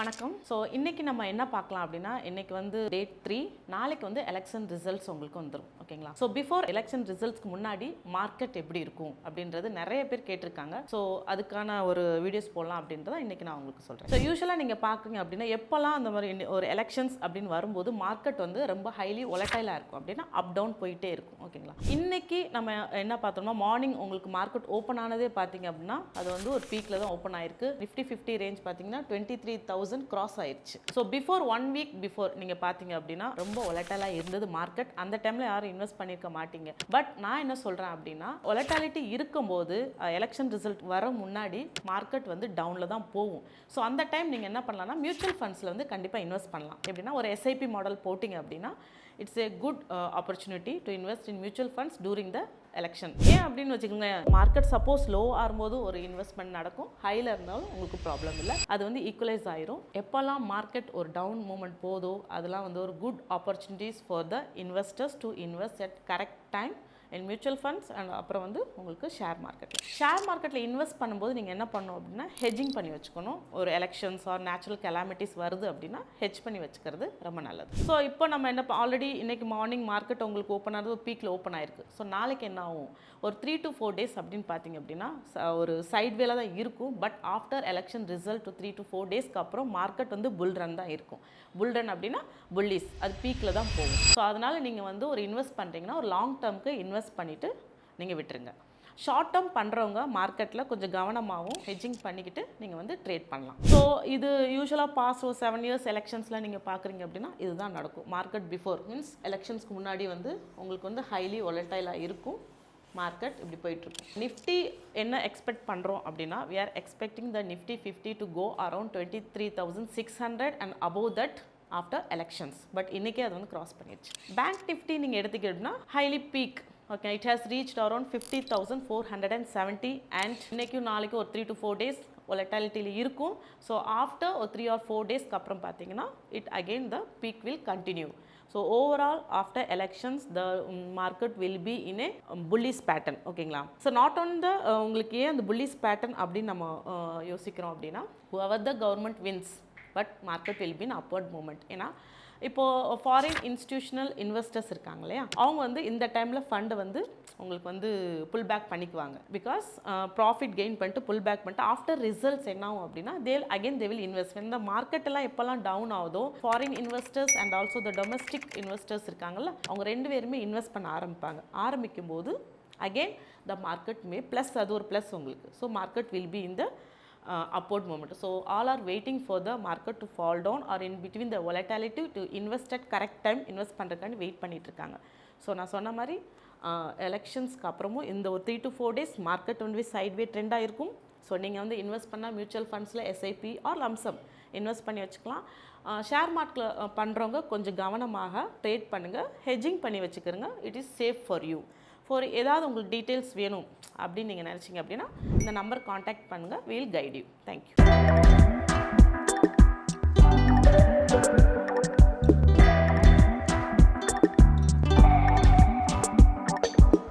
வணக்கம். ஸோ இன்றைக்கி நம்ம என்ன பார்க்கலாம் அப்படின்னா, இன்றைக்கி வந்து டேட் 3, நாளைக்கு வந்து எலெக்ஷன் ரிசல்ட்ஸ் உங்களுக்கு வந்துடும். ஓகேங்களா? ஸோ பிஃபோர் எலெக்ஷன் ரிசல்ட்ஸ்க்கு முன்னாடி மார்க்கெட் எப்படி இருக்கும் அப்படின்றது நிறைய பேர் கேட்டிருக்காங்க. ஸோ அதுக்கான ஒரு வீடியோஸ் போடலாம் அப்படின்றத இன்றைக்கி நான் உங்களுக்கு சொல்கிறேன். ஸோ யூஸ்வலாக நீங்கள் பார்க்குறீங்க அப்படின்னா, எப்போல்லாம் அந்த மாதிரி ஒரு எலெக்ஷன்ஸ் அப்படின்னு வரும்போது மார்க்கெட் வந்து ரொம்ப ஹைலி ஒலட்டைலாக இருக்கும். அப்படின்னா அப் டவுன் போயிட்டே இருக்கும். ஓகேங்களா? இன்றைக்கி நம்ம என்ன பார்த்தோம்னா, மார்னிங் உங்களுக்கு மார்க்கெட் ஓப்பன் ஆனதே பார்த்தீங்க அப்படின்னா, அது வந்து ஒரு பீக்கில் தான் ஓப்பன் ஆயிருக்கு. நிஃப்டி 50 ரேஞ்ச் பார்த்தீங்கன்னா 23,000 கிராஸ் ஆயிடுச்சு. ஸோ பிஃபோர் 1 வீக் பிஃபோர் நீங்கள் பார்த்தீங்க அப்படின்னா ரொம்ப ஒலட்டைலாக இருந்தது மார்க்கெட். அந்த டைமில் யாரும் இன்வெஸ்ட் பண்ணியிருக்க மாட்டீங்க. பட் நான் என்ன சொல்கிறேன் அப்படின்னா, ஒலட்டாலிட்டி இருக்கும்போது எலெக்ஷன் ரிசல்ட் வர முன்னாடி மார்க்கெட் வந்து டவுனில் தான் போகும். ஸோ அந்த டைம் நீங்கள் என்ன பண்ணலாம்னா, மியூச்சுவல் ஃபண்ட்ஸில் வந்து கண்டிப்பாக இன்வெஸ்ட் பண்ணலாம். எப்படின்னா ஒரு எஸ்ஐபி மாடல் போட்டிங்க அப்படின்னா it's A good opportunity to invest in mutual funds during the election. ஏன் அப்படின்னு வச்சுக்கோங்க, மார்க்கெட் சப்போஸ் லோ ஆகும்போது ஒரு இன்வெஸ்ட்மெண்ட் நடக்கும், ஹையில் இருந்தாலும் உங்களுக்கு ப்ராப்ளம் இல்லை, அது வந்து ஈக்குவலைஸ் ஆயிரும். எப்போல்லாம் மார்க்கெட் ஒரு டவுன் மூமெண்ட் போதோ அதெல்லாம் வந்து ஒரு good opportunities for the investors to invest at correct time in mutual funds and அப்புறம் வந்து உங்களுக்கு ஷேர் மார்க்கெட்டில் இன்வெஸ்ட் பண்ணும்போது நீங்கள் என்ன பண்ணணும் அப்படின்னா, ஹெட்ஜிங் பண்ணி வச்சுக்கணும். ஒரு எலெக்ஷன்ஸ் ஆர் நேச்சுரல் கெலாமிட்டிஸ் வருது அப்படின்னா ஹெட்ஜ் பண்ணி வச்சுக்கிறது ரொம்ப நல்லது. ஸோ இப்போ நம்ம என்ன ஆல்ரெடி இன்னைக்கு மார்னிங் மார்க்கெட் உங்களுக்கு ஓப்பன் ஆனது ஒரு பீக்கில் ஓப்பன் ஆயிருக்கு. ஸோ நாளைக்கு என்ன ஆகும், ஒரு 3 to 4 days அப்படின்னு பார்த்தீங்க அப்படின்னா ஒரு சைட்வேல தான் இருக்கும். But after election result 3 to 4 daysக்கு அப்புறம் மார்க்கெட் வந்து புல் ரன் தான் இருக்கும். புல் ரன் அப்படின்னா புல்லிஸ், அது பீக்கில் தான் போகும். ஸோ அதனால் நீங்கள் வந்து ஒரு இன்வெஸ்ட் பண்ணுறீங்கன்னா ஒரு லாங் டேர்முக்கு இன்வெஸ்ட் பண்ணிவிட்டு நீங்கள் விட்டுருங்க. ஷார்ட் டேர்ம் பண்ணுறவங்க மார்க்கெட்டில் கொஞ்சம் கவனமாகவும் ஹெட்ஜிங் பண்ணிக்கிட்டு நீங்கள் வந்து ட்ரேட் பண்ணலாம். ஸோ இது யூஸ்வலாக பாஸ்ட் ஒரு 7 years எலெக்ஷன்ஸில் நீங்கள் பார்க்குறீங்க அப்படின்னா இதுதான் நடக்கும். மார்க்கெட் பிஃபோர் மீன்ஸ் எலெக்ஷன்ஸ்க்கு முன்னாடி வந்து உங்களுக்கு வந்து ஹைலி ஒலட்டைலாக இருக்கும். மார்க்கெட் இப்படி போயிட்டுருக்கும். நிஃப்டி என்ன எக்ஸ்பெக்ட் பண்ணுறோம் அப்படின்னா, we are expecting the Nifty 50 to go around 23,600 and above that after elections. But இன்றைக்கே அது வந்து கிராஸ் பண்ணிடுச்சு. பேங்க் நிஃப்டி நீங்கள் எடுத்துக்கிட்டோம்னா highly peak. Okay, it has reached around 50,470 and இன்றைக்கும் நாளைக்கு ஒரு 3 to 4 days ஒலட்டாலிட்டியில் இருக்கும். ஸோ ஆஃப்டர் ஒரு 3 or 4 daysக்கு அப்புறம் பார்த்தீங்கன்னா it again the peak will continue. So overall after elections the market will be in A pulleys pattern. ஓகேங்களா? So not on the உங்களுக்கு ஏன் அந்த புல்லிஸ் பேட்டர்ன் அப்படின்னு நம்ம யோசிக்கிறோம் அப்படின்னா, whoever the government wins but market will be in upward moment. ஏன்னா இப்போது ஃபாரின் இன்ஸ்டிடியூஷனல் இன்வெஸ்டர்ஸ் இருக்காங்க இல்லையா, அவங்க வந்து இந்த டைமில் ஃபண்டை வந்து உங்களுக்கு வந்து புல் பேக் பண்ணிக்குவாங்க. பிகாஸ் ப்ராஃபிட் கெயின் பண்ணிட்டு புல் பேக் பண்ணிட்டு ஆஃப்டர் ரிசல்ட்ஸ் என்ன ஆகும் அப்படின்னா தே வில் இன்வெஸ்ட். இந்த மார்க்கெட்டெல்லாம் எப்போல்லாம் டவுன் ஆகுதோ foreign investors and also the domestic investors இருக்காங்கல்ல, அவங்க 2 பேருமே இன்வெஸ்ட் பண்ண ஆரம்பிக்கும் போது again the market May plus, அது ஒரு ப்ளஸ் உங்களுக்கு. So market will be in the upward moment. So all are waiting for the market to fall down or in between the volatility to invest at correct time. Invest பண்ணுறதுக்காண்டி wait பண்ணிட்டு இருக்காங்க. So நான் சொன்ன மாதிரி எலெக்ஷன்ஸ்க்கு அப்புறமும் இந்த ஒரு 3 to 4 days market வந்து சைட்வே ட்ரெண்டாக இருக்கும். ஸோ நீங்கள் வந்து இன்வெஸ்ட் பண்ணால் மியூச்சுவல் ஃபண்ட்ஸில் எஸ்ஐபி ஆர் லம்சம் இன்வெஸ்ட் பண்ணி வச்சுக்கலாம். ஷேர் மார்க்கெட்டில் பண்ணுறவங்க கொஞ்சம் கவனமாக ட்ரேட் பண்ணுங்கள், ஹெட்ஜிங் பண்ணி வச்சுக்கிறங்க. It is safe for you. ஏதாவது உங்களுக்கு டீட்டெயில்ஸ் வேணும் அப்படின்னு நீங்கள் நினச்சிங்க அப்படின்னா இந்த நம்பர் காண்டாக்ட் பண்ணுங்கள். Will guide you. தேங்க்யூ.